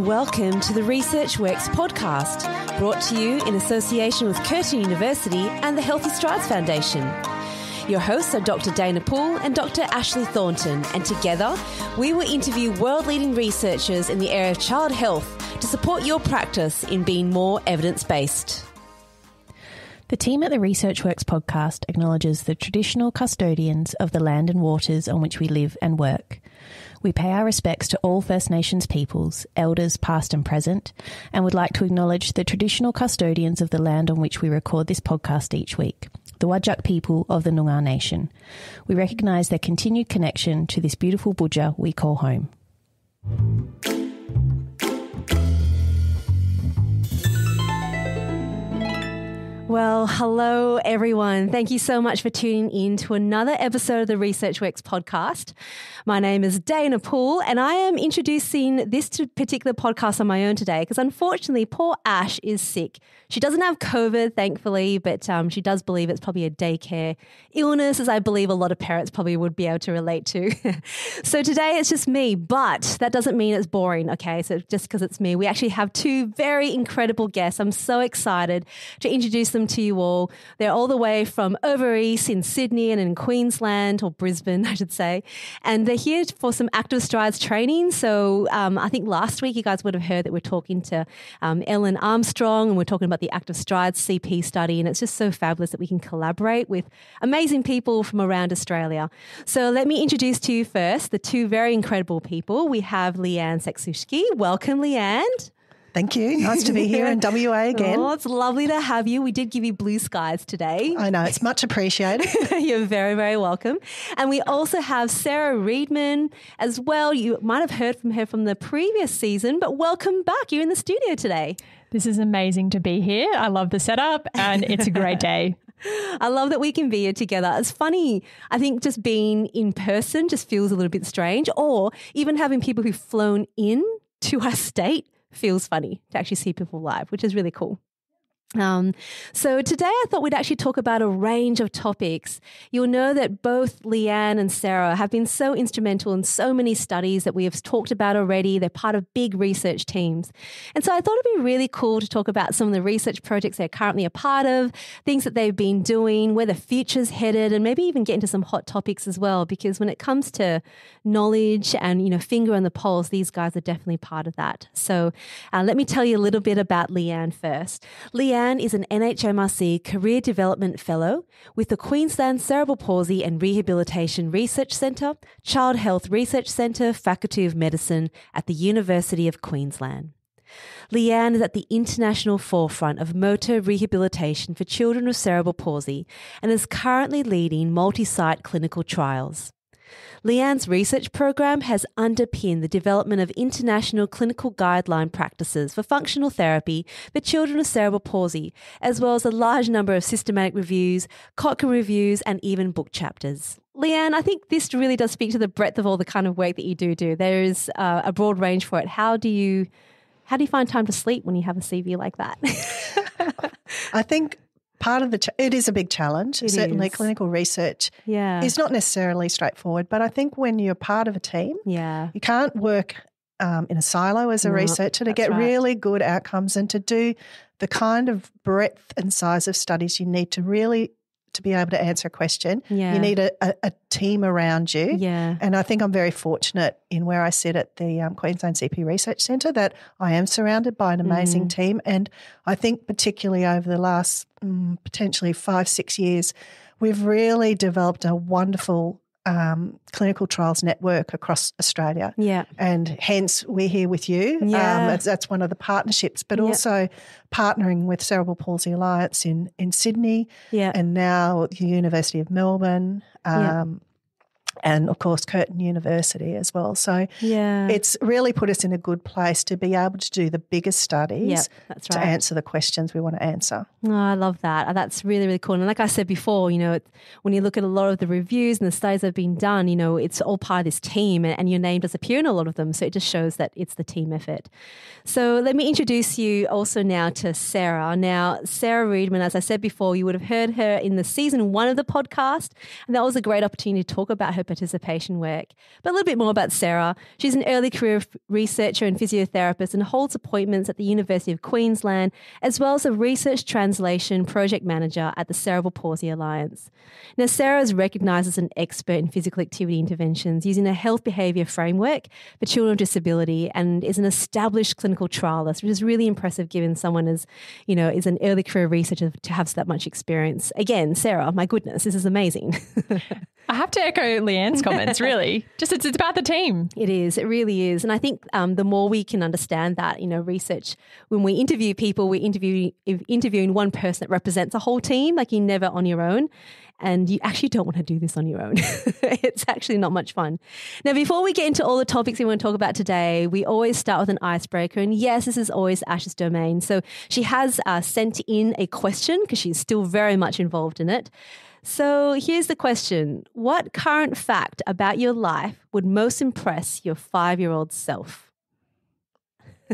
and welcome to the Research Works podcast, brought to you in association with Curtin University and the Healthy Strides Foundation. Your hosts are Dr. Dana Poole and Dr. Ashley Thornton, and together we will interview world-leading researchers in the area of child health to support your practice in being more evidence-based. The team at the Research Works podcast acknowledges the traditional custodians of the land and waters on which we live and work. We pay our respects to all First Nations peoples, elders past and present, and would like to acknowledge the traditional custodians of the land on which we record this podcast each week, the Whadjuk people of the Noongar Nation. We recognise their continued connection to this beautiful budja we call home. Well, hello everyone. Thank you so much for tuning in to another episode of the Research Works podcast. My name is Dana Poole and I am introducing this particular podcast on my own today because unfortunately poor Ash is sick. She doesn't have COVID, thankfully, but she does believe it's probably a daycare illness, as I believe a lot of parents probably would be able to relate to. So today it's just me, but that doesn't mean it's boring, okay? So just because it's me, we actually have two very incredible guests. I'm so excited to introduce them to you all. They're all the way from over east in Sydney and in Queensland, or Brisbane, I should say. And they're here for some active strides training. So I think last week you guys would have heard that we're talking to Ellen Armstrong, and we're talking about the active strides CP study. And it's just so fabulous that we can collaborate with amazing people from around Australia. So let me introduce to you first the two very incredible people. We have Leanne Sakzewski. Welcome, Leanne. Thank you. Nice to be here in WA again. Oh, it's lovely to have you. We did give you blue skies today. I know. It's much appreciated. You're very, very welcome. And we also have Sarah Reedman as well. You might have heard from her from the previous season, but welcome back. You're in the studio today. This is amazing to be here. I love the setup and it's a great day. I love that we can be here together. It's funny. I think just being in person just feels a little bit strange, or even having people who've flown in to our state feels funny to actually see people live, which is really cool. So today I thought we'd actually talk about a range of topics. You'll know that both Leanne and Sarah have been so instrumental in so many studies that we have talked about already. They're part of big research teams. And so I thought it'd be really cool to talk about some of the research projects they're currently a part of, things that they've been doing, where the future's headed, and maybe even get into some hot topics as well, because when it comes to knowledge and, finger on the pulse, these guys are definitely part of that. So let me tell you a little bit about Leanne first. Leanne is an NHMRC Career Development Fellow with the Queensland Cerebral Palsy and Rehabilitation Research Centre, Child Health Research Centre, Faculty of Medicine at the University of Queensland. Leanne is at the international forefront of motor rehabilitation for children with cerebral palsy and is currently leading multi-site clinical trials. Leanne's research program has underpinned the development of international clinical guideline practices for functional therapy for children with cerebral palsy, as well as a large number of systematic reviews, Cochrane reviews, and even book chapters. Leanne, I think this really does speak to the breadth of all the kind of work that you do. There is a broad range for it. How do you find time to sleep when you have a CV like that? I think part of it is a big challenge. Certainly clinical research is not necessarily straightforward, but I think when you're part of a team, you can't work in a silo as a researcher to get really good outcomes and to do the kind of breadth and size of studies you need to be able to answer a question. You need a team around you. And I think I'm very fortunate in where I sit at the Queensland CP Research Centre that I am surrounded by an amazing team. And I think particularly over the last potentially 5-6 years, we've really developed a wonderful clinical trials network across Australia. And hence we're here with you. That's one of the partnerships, but also partnering with Cerebral Palsy Alliance in Sydney and now the University of Melbourne. And, of course, Curtin University as well. So it's really put us in a good place to be able to do the biggest studies to answer the questions we want to answer. Oh, I love that. That's really, really cool. And like I said before, when you look at a lot of the reviews and the studies that have been done, it's all part of this team and your name does appear in a lot of them. So it just shows that it's the team effort. So let me introduce you also now to Sarah. Now, Sarah Reedman, as I said before, you would have heard her in the season 1 of the podcast. And that was a great opportunity to talk about her participation work. But a little bit more about Sarah. She's an early career researcher and physiotherapist and holds appointments at the University of Queensland, as well as a research translation project manager at the Cerebral Palsy Alliance. Now, Sarah is recognised as an expert in physical activity interventions using a health behaviour framework for children with disability, and is an established clinical trialist, which is really impressive given someone is an early career researcher to have that much experience. Again, Sarah, my goodness, this is amazing. I have to echo Leanne's comments, really. Just it's about the team. It is. It really is. And I think the more we can understand that, research, when we interview people, we're interviewing one person that represents a whole team, like you're never on your own. And you actually don't want to do this on your own. It's actually not much fun. Now, before we get into all the topics we want to talk about today, we always start with an icebreaker. And yes, this is always Ash's domain. So she has sent in a question because she's still very much involved in it. So here's the question. What current fact about your life would most impress your 5-year-old self?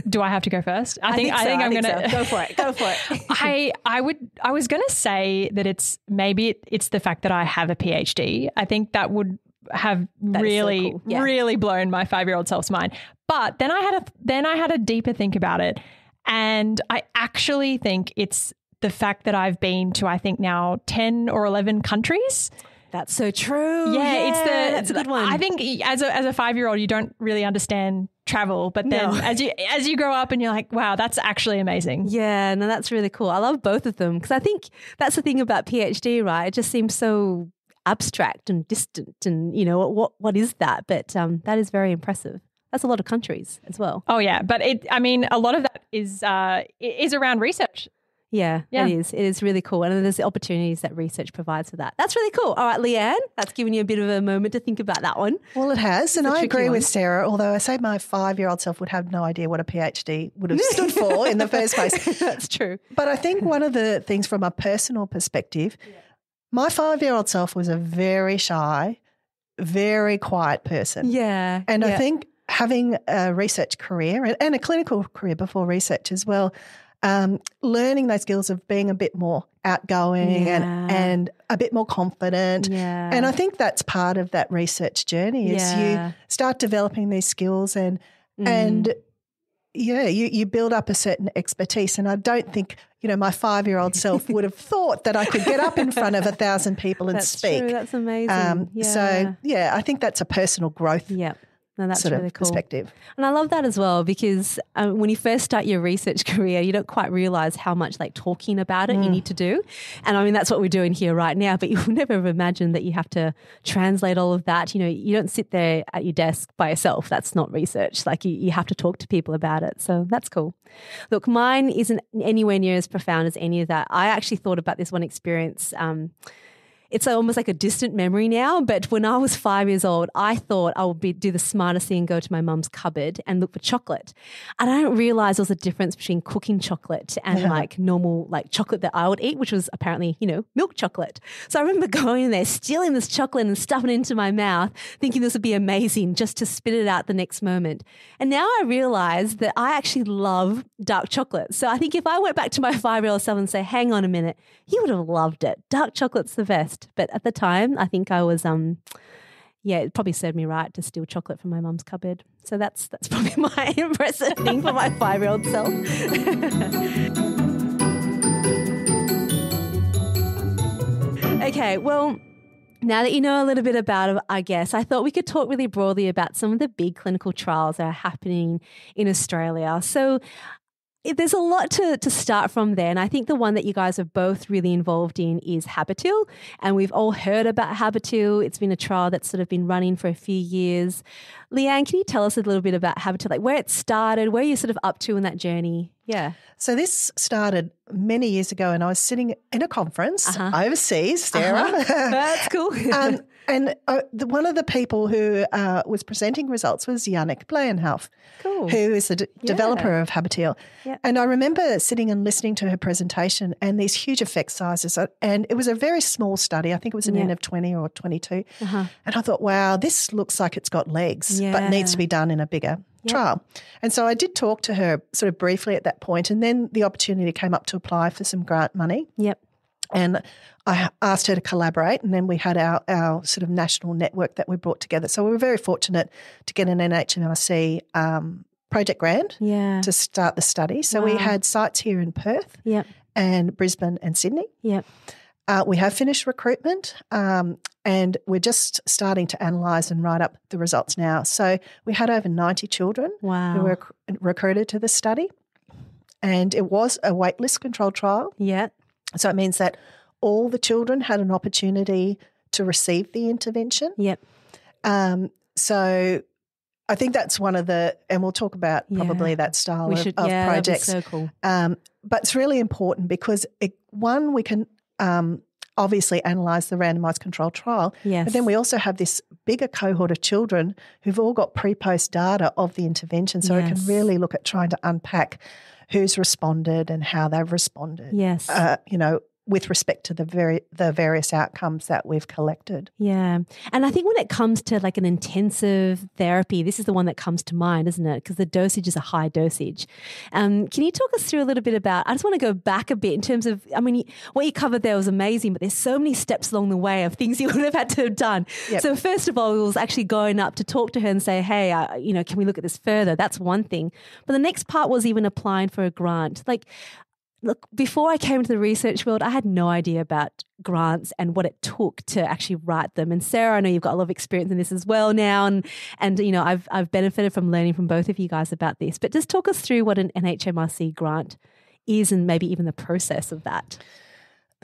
Do I have to go first? I think I'm going to go for it. Go for it. I was going to say that it's the fact that I have a PhD. I think that would have really blown my 5-year-old self's mind. But then I had a deeper think about it, and I actually think it's the fact that I've been to, I think now 10 or 11 countries. That's so true. Yeah, that's a good one. I think as a 5-year-old, you don't really understand travel, but then as you grow up and you're like, wow, that's actually amazing. Yeah, no, that's really cool. I love both of them because I think that's the thing about PhD, right? It just seems so abstract and distant, and what is that? But that is very impressive. That's a lot of countries as well. Oh yeah, but a lot of that is around research. Yeah, it is. It is really cool. And there's the opportunities that research provides for that. That's really cool. All right, Leanne, that's given you a bit of a moment to think about that one. Well, it has. And I agree with Sarah, although I say my 5-year-old self would have no idea what a PhD would have stood for in the first place. That's true. But I think one of the things from a personal perspective, my 5-year-old self was a very shy, very quiet person. Yeah. And I think having a research career and a clinical career before research as well, learning those skills of being a bit more outgoing and a bit more confident. Yeah. And I think that's part of that research journey is you start developing these skills and you build up a certain expertise. And I don't think, my 5-year-old self would have thought that I could get up in front of 1,000 people and speak. True. That's amazing. So, I think that's a personal growth. Yeah. No, that's sort really of cool. Perspective. And I love that as well because when you first start your research career, you don't quite realize how much talking about it you need to do. And I mean, that's what we're doing here right now, but you'll never have imagined that you have to translate all of that. You don't sit there at your desk by yourself. That's not research. You have to talk to people about it. So that's cool. Look, mine isn't anywhere near as profound as any of that. I actually thought about this one experience. It's almost like a distant memory now, but when I was 5 years old, I thought I would do the smartest thing and go to my mum's cupboard and look for chocolate. And I didn't realize there was a difference between cooking chocolate and normal chocolate that I would eat, which was apparently, milk chocolate. So I remember going in there, stealing this chocolate and stuffing it into my mouth, thinking this would be amazing just to spit it out the next moment. And now I realize that I actually love dark chocolate. So I think if I went back to my 5-year-old self and say, hang on a minute, he would have loved it. Dark chocolate's the best. But at the time, I think I was, it probably served me right to steal chocolate from my mum's cupboard. So that's probably my impressive thing for my 5-year-old self. Okay, well, now that you know a little bit about it, I guess, I thought we could talk really broadly about some of the big clinical trials that are happening in Australia. So there's a lot to start from there. And I think the one that you guys are both really involved in is HABIT-ILE. And we've all heard about HABIT-ILE. It's been a trial that's sort of been running for a few years. Leanne, can you tell us a little bit about HABIT-ILE, where it started, where you're sort of up to in that journey? Yeah. So this started many years ago and I was sitting in a conference overseas, Sarah. That's cool. And one of the people who was presenting results was Yannick Blaenhoff, who is the developer of HABIT-ILE. Yeah. And I remember sitting and listening to her presentation and these huge effect sizes. And it was a very small study. I think it was an N of 20 or 22. And I thought, wow, this looks like it's got legs, but needs to be done in a bigger trial. And so I did talk to her sort of briefly at that point, and then the opportunity came up to apply for some grant money. Yep. And I asked her to collaborate, and then we had our sort of national network that we brought together. So we were very fortunate to get an NHMRC project grant to start the study. So we had sites here in Perth and Brisbane and Sydney. We have finished recruitment and we're just starting to analyse and write up the results now. So we had over 90 children who were recruited to the study, and it was a waitlist controlled trial. So it means that all the children had an opportunity to receive the intervention. So I think that's one of the, and we'll talk about probably that style of projects. That'd be so cool. But it's really important because we can obviously analyse the randomised controlled trial, but then we also have this bigger cohort of children who've all got pre-post data of the intervention, so it can really look at trying to unpack who's responded and how they've responded. With respect to the various outcomes that we've collected. And I think when it comes to like an intensive therapy, this is the one that comes to mind, isn't it? Because the dosage is a high dosage. Can you talk us through a little bit about, I just want to go back a bit in terms of, I mean, what you covered there was amazing, but there's so many steps along the way of things you would have had to have done. So first of all, it was actually going up to talk to her and say, hey, can we look at this further? That's one thing. But the next part was even applying for a grant. Look, before I came into the research world, I had no idea about grants and what it took to actually write them. And Sarah, I know you've got a lot of experience in this as well now, and I've benefited from learning from both of you guys about this. But just talk us through what an NHMRC grant is and maybe even the process of that.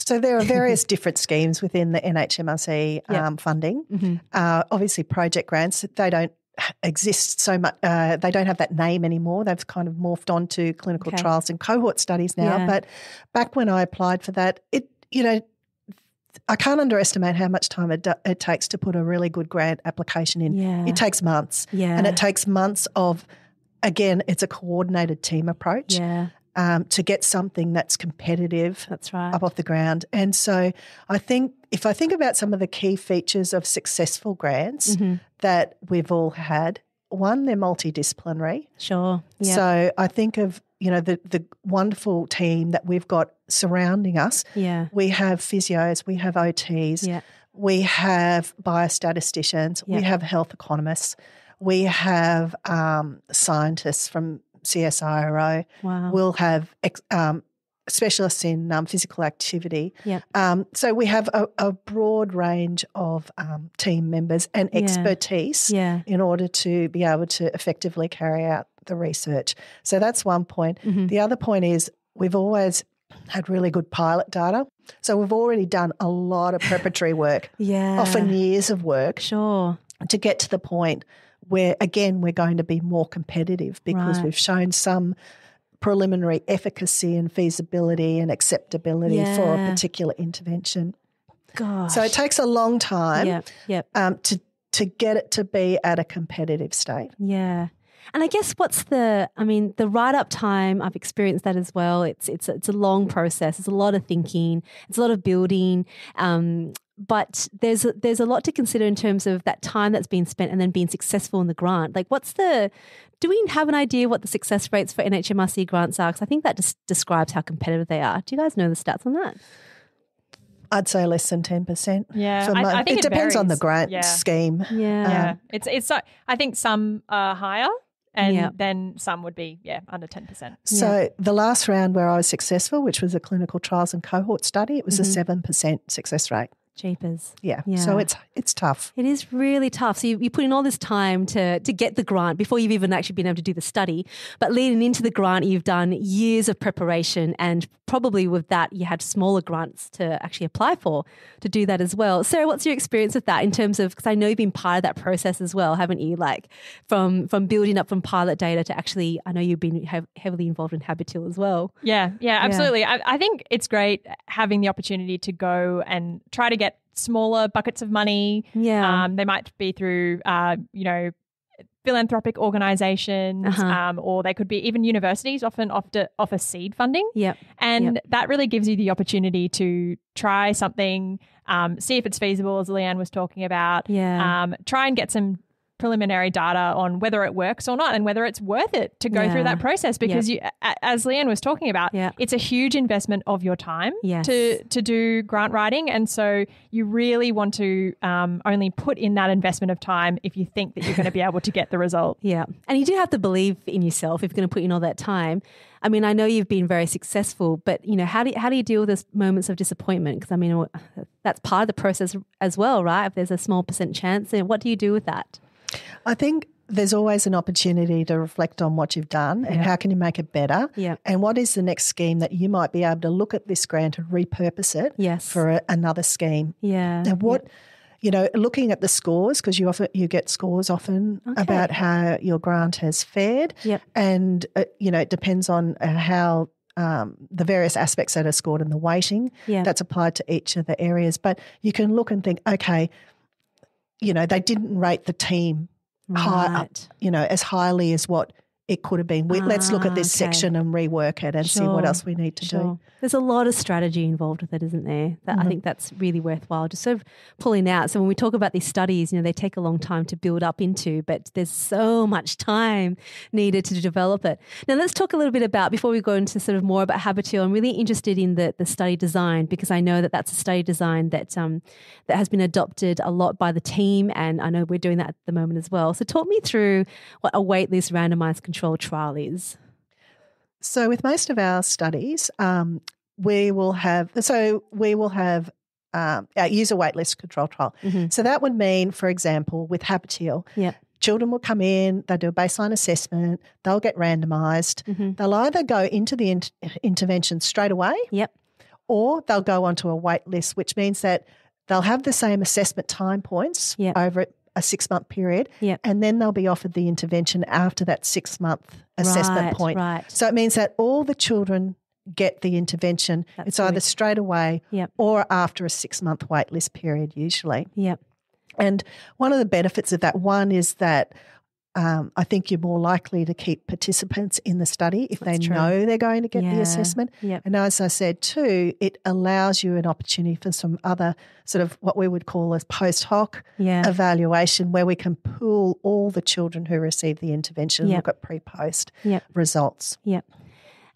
So there are various different schemes within the NHMRC funding. Obviously, project grants, they don't exist so much. They don't have that name anymore. They've kind of morphed on to clinical trials and cohort studies now. But back when I applied for that, I can't underestimate how much time it takes to put a really good grant application in. It takes months. And it takes months of, again, it's a coordinated team approach. To get something that's competitive up off the ground. And so I think if I think about some of the key features of successful grants that we've all had, one, they're multidisciplinary. So I think of, the wonderful team that we've got surrounding us. We have physios, we have OTs, we have biostatisticians, we have health economists, we have scientists from CSIRO. We'll have specialists in physical activity. So we have a broad range of team members and expertise in order to be able to effectively carry out the research. So that's one point. The other point is we've always had really good pilot data. So we've already done a lot of preparatory work, often years of work to get to the point where, again, we're going to be more competitive because we've shown some preliminary efficacy and feasibility and acceptability for a particular intervention. So it takes a long time to get it to be at a competitive state. And I guess the write-up time, I've experienced that as well. It's a long process. It's a lot of thinking. It's a lot of building. But there's a lot to consider in terms of that time that's been spent and then being successful in the grant. Like do we have an idea what the success rates for NHMRC grants are? Because I think that just describes how competitive they are. Do you guys know the stats on that? I'd say less than 10%. I think it depends on the grant scheme. It's I think some are higher. And then some would be, under 10%. So the last round where I was successful, which was a clinical trials and cohort study, it was a 7% success rate. Jeepers. So it's tough. It is really tough. So you put in all this time to get the grant before you've even actually been able to do the study. But leading into the grant, you've done years of preparation, and probably with that you had smaller grants to actually apply for to do that as well. Sarah, what's your experience with that in terms of, because I know you've been part of that process as well, haven't you? Like from building up from pilot data to actually, I know you've been heavily involved in HABIT-ILE as well. Yeah, absolutely. I think it's great having the opportunity to go and try to get smaller buckets of money. They might be through, philanthropic organizations, or they could be even universities often offer seed funding. And that really gives you the opportunity to try something, see if it's feasible, as Leanne was talking about, try and get some preliminary data on whether it works or not and whether it's worth it to go through that process, because you, as Leanne was talking about, it's a huge investment of your time to do grant writing. And so you really want to only put in that investment of time if you think that you're going to be able to get the result. Yeah. And you do have to believe in yourself if you're going to put in all that time. I mean, I know you've been very successful, but, you know, how do you deal with those moments of disappointment? Because, I mean, that's part of the process as well, right? If there's a small % chance, then what do you do with that? I think there's always an opportunity to reflect on what you've done and how can you make it better, and what is the next scheme that you might be able to look at this grant and repurpose it for another scheme. And what... You know, looking at the scores, because you get scores often about how your grant has fared, and you know, it depends on how the various aspects that are scored and the weighting that's applied to each of the areas. But you can look and think, okay, you know, they didn't rate the team high, you know, as highly as what it could have been. Let's look at this section and rework it and see what else we need to do. There's a lot of strategy involved with it, isn't there? I think that's really worthwhile, just sort of pulling out. So when we talk about these studies, you know, they take a long time to build up into, but there's so much time needed to develop it. Now let's talk a little bit about, before we go into sort of more about HABIT-ILE, I'm really interested in the study design, because I know that that's a study design that that has been adopted a lot by the team, and I know we're doing that at the moment as well. So talk me through what a waitlist randomized controlled trial is. So with most of our studies, we will have a user waitlist control trial. So that would mean, for example, with HABIT-ILE, children will come in, they'll do a baseline assessment, they'll get randomised. They'll either go into the intervention straight away, or they'll go onto a waitlist, which means that they'll have the same assessment time points over a 6-month period, and then they'll be offered the intervention after that 6-month assessment point. So it means that all the children get the intervention. It's either straight away or after a 6-month waitlist period usually. And one of the benefits of that, one is that I think you're more likely to keep participants in the study if they know they're going to get the assessment. And as I said too, it allows you an opportunity for some other sort of what we would call as post hoc evaluation, where we can pool all the children who receive the intervention and look at pre-post results.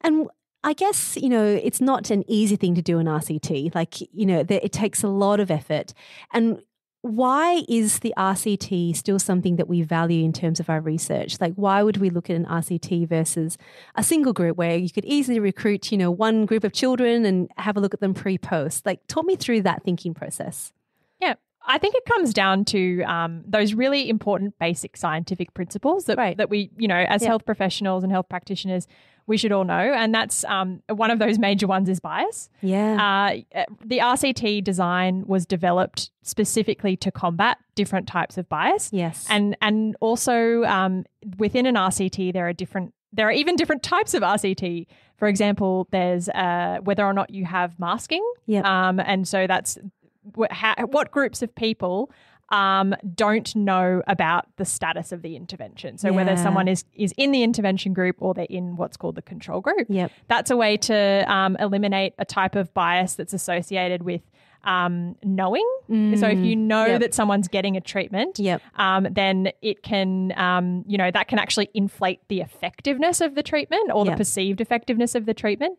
And I guess, you know, it's not an easy thing to do an RCT. Like, you know, it takes a lot of effort. And why is the RCT still something that we value in terms of our research? Like, why would we look at an RCT versus a single group where you could easily recruit, you know, one group of children and have a look at them pre-post? Like, talk me through that thinking process. Yeah, I think it comes down to those really important basic scientific principles that we, you know, as health professionals and health practitioners, we should all know. And that's one of those major ones is bias. The RCT design was developed specifically to combat different types of bias. And also within an RCT, there are even different types of RCT. For example, there's whether or not you have masking. And so that's what groups of people don't know about the status of the intervention. So whether someone is in the intervention group or they're in what's called the control group. That's a way to eliminate a type of bias that's associated with knowing. So if you know that someone's getting a treatment, then it can, you know, that can actually inflate the effectiveness of the treatment or the perceived effectiveness of the treatment.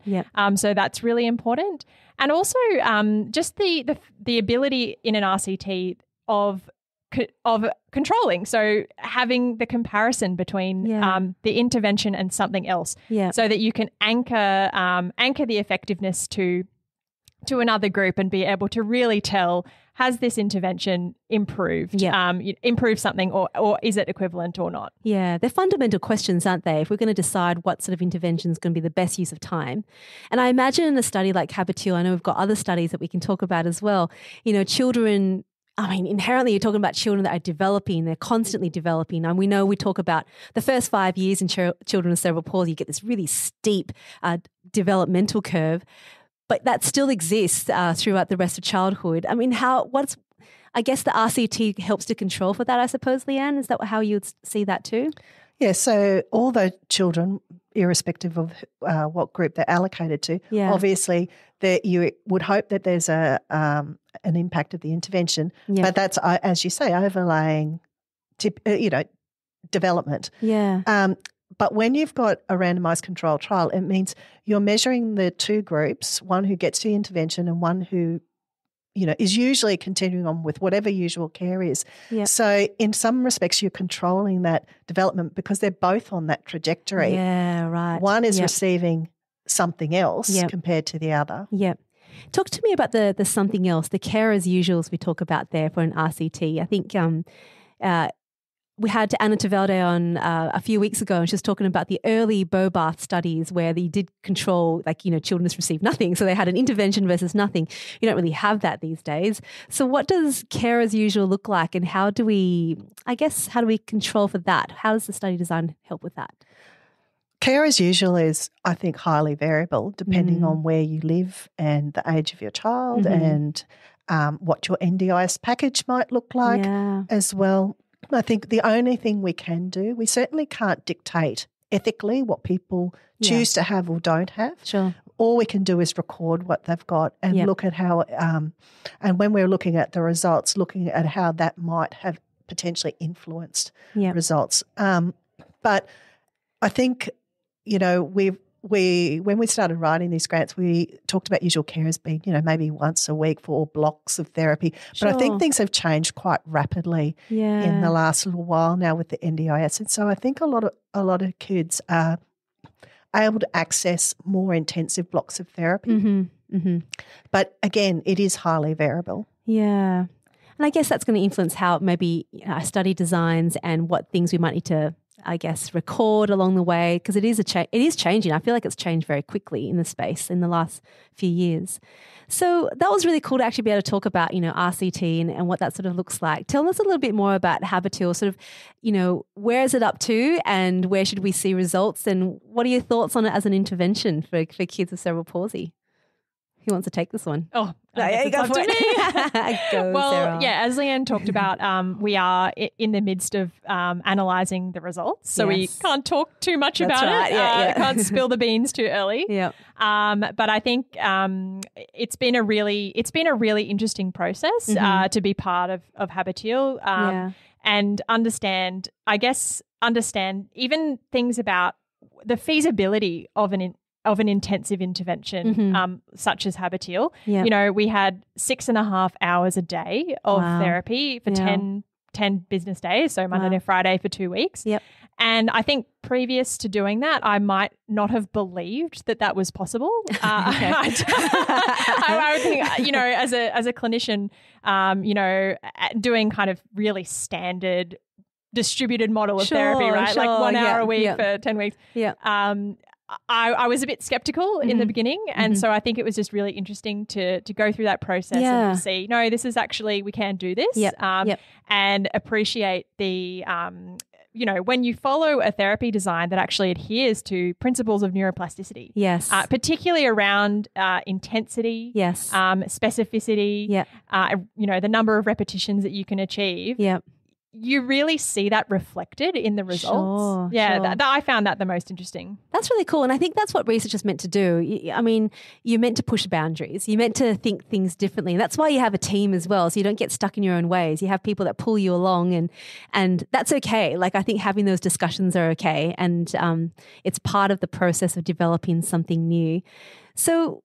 So that's really important. And also just the ability in an RCT of controlling. So having the comparison between the intervention and something else, so that you can anchor the effectiveness to another group and be able to really tell, has this intervention improved, improved something, or is it equivalent or not? Yeah, they're fundamental questions, aren't they? If we're going to decide what sort of intervention is going to be the best use of time. And I imagine in a study like HABIT-ILE, I know we've got other studies that we can talk about as well, you know, children, I mean, inherently you're talking about children that are developing, they're constantly developing. And we know we talk about the first 5 years in children with cerebral palsy, you get this really steep developmental curve, but that still exists throughout the rest of childhood. I mean, I guess the RCT helps to control for that, I suppose, Leanne. Is that how you would see that too? Yeah, so all the children, irrespective of what group they're allocated to, obviously you would hope that there's an impact of the intervention, but that's, as you say, overlaying development. Yeah. But when you've got a randomized controlled trial, it means you're measuring the two groups, one who gets the intervention and one who, is usually continuing on with whatever usual care is. Yep. So in some respects, you're controlling that development because they're both on that trajectory. Yeah, right. One is receiving something else compared to the other. Yep. Talk to me about the something else, the care as usuals we talk about there for an RCT. I think we had Anna Tavalde on a few weeks ago, and she was talking about the early Bobath studies where they did control, children just received nothing. So they had an intervention versus nothing. You don't really have that these days. So what does care as usual look like, and how do we control for that? How does the study design help with that? Care as usual is, I think, highly variable depending on where you live and the age of your child and what your NDIS package might look like as well. I think the only thing we can do, we certainly can't dictate ethically what people choose to have or don't have. Sure. All we can do is record what they've got and look at how, and when we're looking at the results, looking at how that might have potentially influenced results. But I think, when we started writing these grants, we talked about usual care as being, maybe once a week for blocks of therapy. But I think things have changed quite rapidly in the last little while now with the NDIS. And so I think a lot of kids are able to access more intensive blocks of therapy. But again, it is highly variable. Yeah. And I guess that's going to influence how maybe study designs and what things we might need to record along the way, because it is changing. I feel like it's changed very quickly in the space in the last few years. So that was really cool to actually be able to talk about, RCT and what that sort of looks like. Tell us a little bit more about HABIT-ILE, sort of, where is it up to and where should we see results, and what are your thoughts on it as an intervention for kids with cerebral palsy? Who wants to take this one? Oh, it's up to me. Well, Sarah. Yeah, as Leanne talked about, we are in the midst of analysing the results, so we can't talk too much about it. Can't spill the beans too early. Yeah. But I think it's been a really interesting process to be part of HABIT-ILE and understand even things about the feasibility of an intensive intervention such as HABIT-ILE. Yeah. We had 6.5 hours a day of therapy for 10 business days, so Monday to Friday for 2 weeks. Yep. And I think previous to doing that, I might not have believed that was possible. I would think, as a clinician, doing kind of really standard distributed model of therapy, right? Like 1 hour a week for 10 weeks. Yeah. I was a bit skeptical in the beginning, and so I think it was just really interesting to go through that process and to see, no, this is actually, we can do this, and appreciate the, when you follow a therapy design that actually adheres to principles of neuroplasticity, particularly around intensity, specificity, the number of repetitions that you can achieve. You really see that reflected in the results. I found that the most interesting. That's really cool. And I think that's what research is meant to do. I mean, you're meant to push boundaries. You're meant to think things differently. And that's why you have a team as well, so you don't get stuck in your own ways. You have people that pull you along, and that's okay. Like, I think having those discussions are okay. And it's part of the process of developing something new. So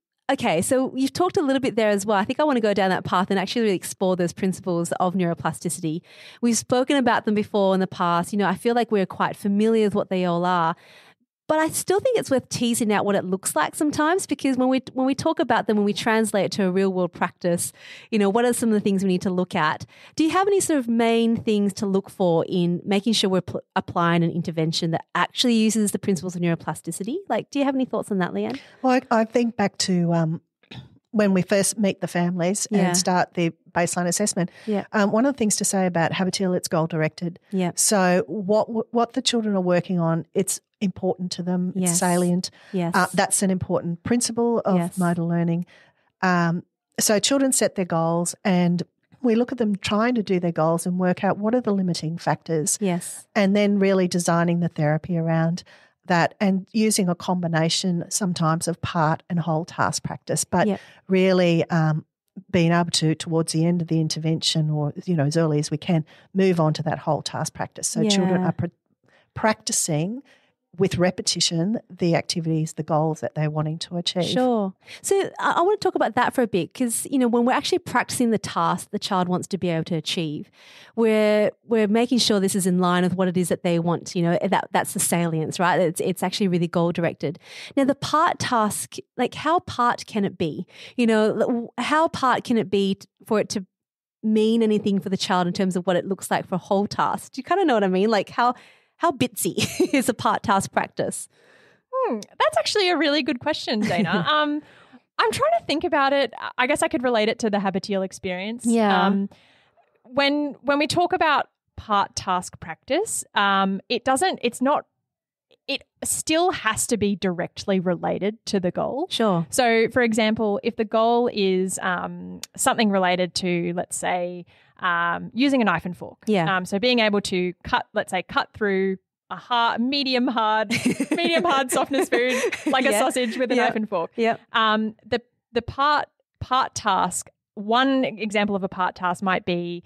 you've talked a little bit there as well. I think I want to go down that path and actually really explore those principles of neuroplasticity. We've spoken about them before in the past. I feel like we're quite familiar with what they all are. But I still think it's worth teasing out what it looks like sometimes, because when we talk about them, when we translate it to a real world practice, what are some of the things we need to look at? Do you have any sort of main things to look for in making sure we're applying an intervention that actually uses the principles of neuroplasticity? Like, do you have any thoughts on that, Leanne? Well, I think back to when we first meet the families and start the baseline assessment. One of the things to say about HABIT-ILE, it's goal directed. So what the children are working on, it's important to them, it's salient. That's an important principle of motor learning. So children set their goals, and we look at them trying to do their goals and work out what are the limiting factors. And then really designing the therapy around that, and using a combination sometimes of part and whole task practice, but really being able to, towards the end of the intervention or, as early as we can, move on to that whole task practice. So children are practicing with repetition the activities, the goals that they're wanting to achieve. Sure. So I want to talk about that for a bit because, when we're actually practicing the task the child wants to be able to achieve, we're making sure this is in line with what it is that they want, that's the salience, right? It's actually really goal directed. Now, the part task, like how part can it be? How part can it be for it to mean anything for the child in terms of what it looks like for a whole task? Do you kind of know what I mean? Like how bitsy is a part task practice? That's actually a really good question, Dana. I'm trying to think about it. I guess I could relate it to the HABIT-ILE experience. Yeah. When we talk about part task practice, it still has to be directly related to the goal. Sure. So, for example, if the goal is something related to, let's say, using a knife and fork. Yeah. So being able to cut through a medium hard softness food like a sausage with a knife and fork. Yeah. The part task. One example of a part task might be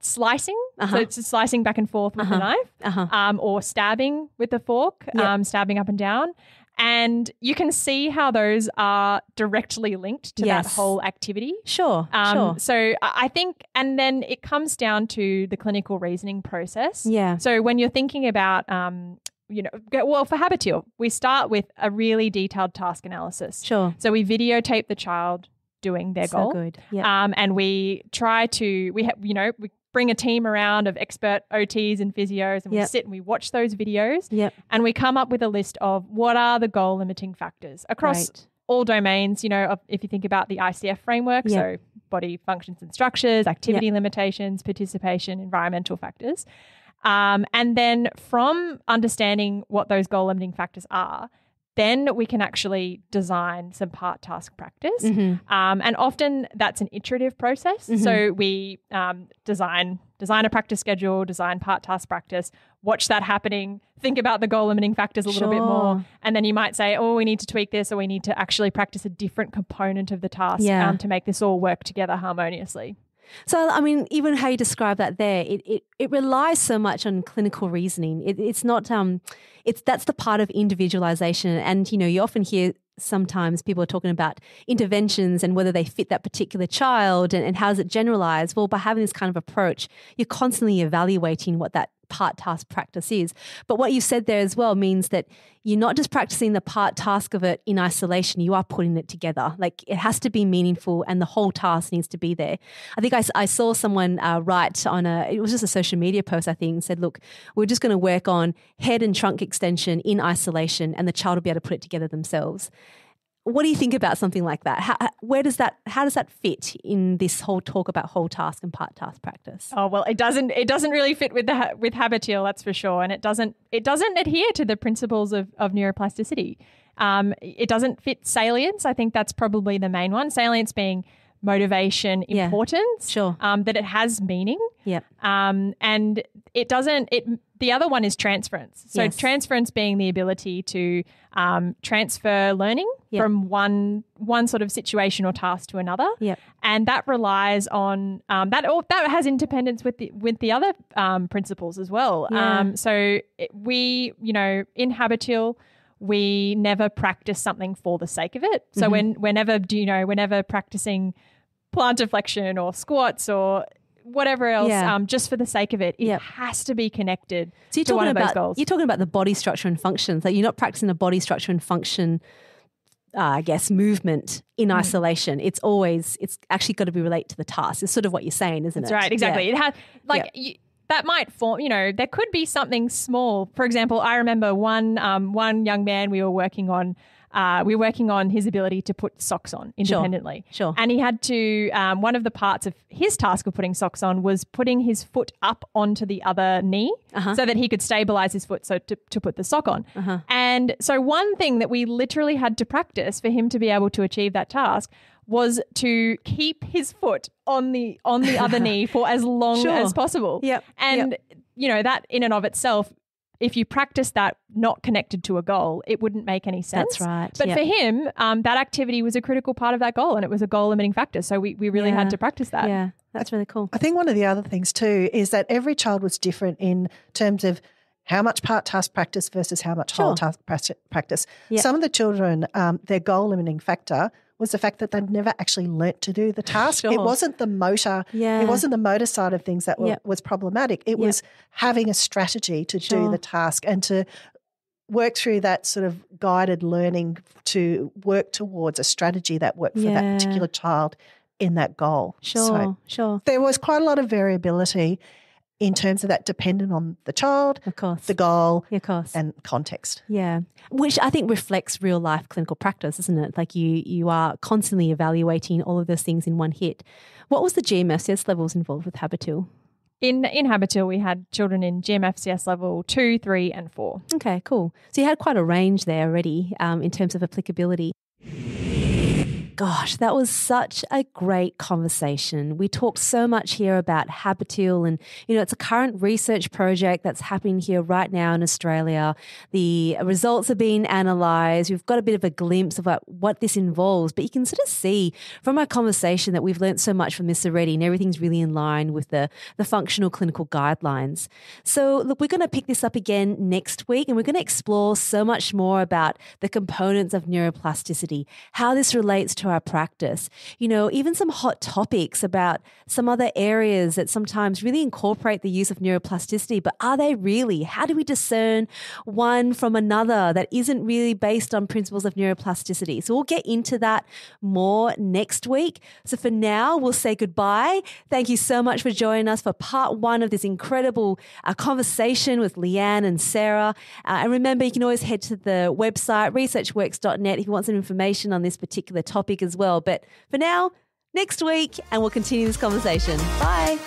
slicing. So it's slicing back and forth with the knife, or stabbing with the fork, stabbing up and down. And you can see how those are directly linked to that whole activity. Sure. So I think, and then it comes down to the clinical reasoning process. Yeah. So when you're thinking about, for HABIT-ILE, we start with a really detailed task analysis. Sure. So we videotape the child doing their goal. So good. Yeah. And we try to, we bring a team around of expert OTs and physios, and we sit and we watch those videos, and we come up with a list of what are the goal limiting factors across all domains, if you think about the ICF framework, so body functions and structures, activity limitations, participation, environmental factors. And then from understanding what those goal limiting factors are, then we can actually design some part task practice. And often that's an iterative process. So we design a practice schedule, design part task practice, watch that happening, think about the goal limiting factors a little bit more. And then you might say, oh, we need to tweak this, or we need to actually practice a different component of the task to make this all work together harmoniously. So, I mean, even how you describe that there, it relies so much on clinical reasoning. It's not, that's the part of individualization. And, you often hear sometimes people are talking about interventions and whether they fit that particular child and how does it generalize. Well, by having this kind of approach, you're constantly evaluating what that part task practice is. But what you said there as well means that you're not just practicing the part task of it in isolation, you are putting it together. Like it has to be meaningful and the whole task needs to be there. I think I saw someone write on it was just a social media post, I think, and said, look, we're just going to work on head and trunk extension in isolation and the child will be able to put it together themselves. What do you think about something like that? How does that fit in this whole talk about whole task and part task practice? Oh, well, it doesn't really fit with HABIT-ILE, that's for sure, and it doesn't adhere to the principles of neuroplasticity. It doesn't fit salience. I think that's probably the main one. Salience being motivation, importance, that it has meaning. Yeah. And it doesn't. The other one is transference. So transference being the ability to transfer learning from one sort of situation or task to another. Yep. And that relies on that has independence with the other principles as well. Yeah. We in HABIT-ILE, we never practice something for the sake of it. So whenever practicing plantar flexion or squats or whatever else, just for the sake of it, it has to be connected to one of those goals. You're talking about the body structure and function. So you're not practicing the body structure and function, movement in isolation. It's actually got to be related to the task. It's sort of what you're saying, isn't it? That's right, exactly. Yeah. It has that might form, there could be something small. For example, I remember one young man we were working on his ability to put socks on independently. Sure. And he had to, one of the parts of his task of putting socks on was putting his foot up onto the other knee so that he could stabilize his foot to put the sock on. And so one thing that we literally had to practice for him to be able to achieve that task was to keep his foot on the other knee for as long as possible. Yep. And, that in and of itself if you practice that not connected to a goal, it wouldn't make any sense. That's right. But for him, that activity was a critical part of that goal, and it was a goal limiting factor. So we really had to practice that. Yeah, that's really cool. I think one of the other things too is that every child was different in terms of how much part task practice versus how much whole task practice. Yep. Some of the children, their goal limiting factor was the fact that they'd never actually learnt to do the task. It wasn't the motor. It wasn't the motor side of things that was problematic. It was having a strategy to do the task and to work through that sort of guided learning to work towards a strategy that worked for that particular child in that goal. Sure. There was quite a lot of variability in terms of that, dependent on the child, of course, the goal, of course, and context. Yeah, which I think reflects real life clinical practice, isn't it? Like you are constantly evaluating all of those things in one hit. What was the GMFCS levels involved with HABIT-ILE? In HABIT-ILE, we had children in GMFCS level 2, 3, and 4. Okay, cool. So you had quite a range there already in terms of applicability. Gosh, that was such a great conversation. We talked so much here about HABIT-ILE and, it's a current research project that's happening here right now in Australia. The results are being analysed. We've got a bit of a glimpse of what this involves, but you can sort of see from our conversation that we've learned so much from this already and everything's really in line with the functional clinical guidelines. So look, we're going to pick this up again next week and we're going to explore so much more about the components of neuroplasticity, how this relates to our practice, even some hot topics about some other areas that sometimes really incorporate the use of neuroplasticity, but are they really? How do we discern one from another that isn't really based on principles of neuroplasticity? So we'll get into that more next week. So for now, we'll say goodbye. Thank you so much for joining us for part 1 of this incredible conversation with Leanne and Sarah. And remember, you can always head to the website, researchworks.net, if you want some information on this particular topic as well. But for now, next week, and we'll continue this conversation. Bye.